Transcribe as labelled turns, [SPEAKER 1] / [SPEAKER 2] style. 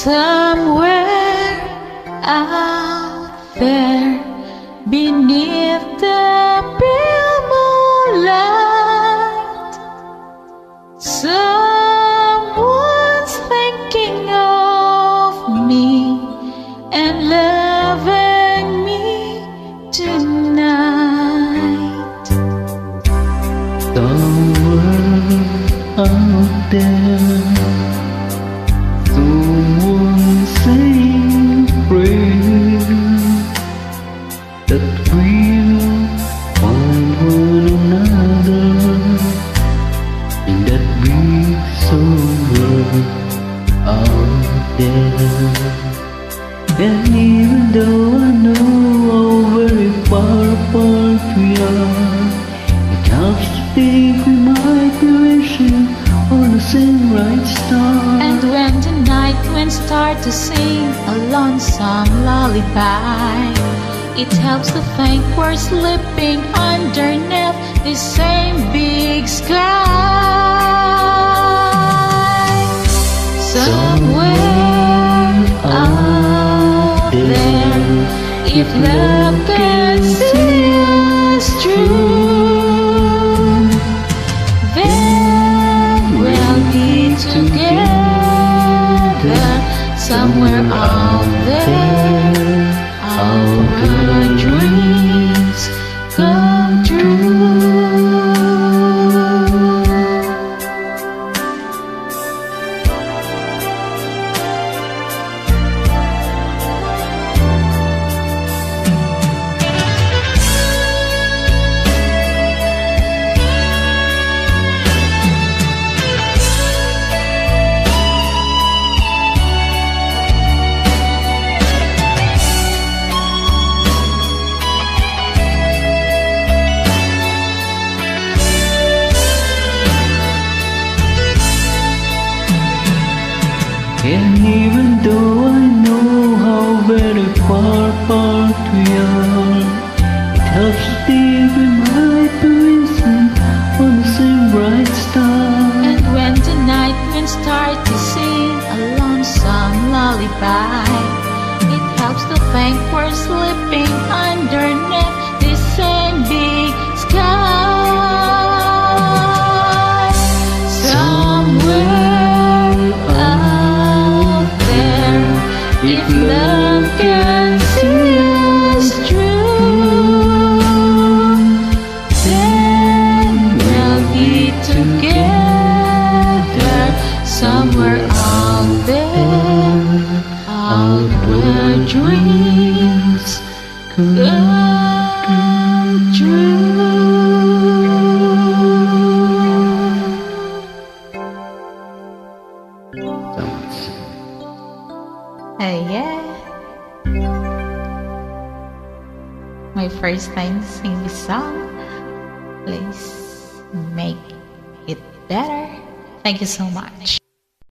[SPEAKER 1] Somewhere out there beneath the pale moonlight, someone's thinking of me and loving me tonight.
[SPEAKER 2] Somewhere out there, someone saying a prayer that we'll find one another in that big somewhere out there. And even though I know how very far apart we are, it helps to think we might be wishing on the same bright star.
[SPEAKER 1] And when the night winds start to sing a lonesome lullaby, it helps to think we're sleeping underneath the same big sky. Somewhere out there, if love can see us through, then we'll be together somewhere out there. Our dreams come true.
[SPEAKER 2] And even though I know how very far apart we are, it helps to think we might be missing on the same bright star.
[SPEAKER 1] And when the night winds start to sing a lonesome lullaby, it helps to think we're sleeping underneath the same big sky. Somewhere out there, if love can see us through, then we'll be together somewhere out there, out where dreams come true. Hey, yeah. My first time to sing this song. Please make it better. Thank you so much.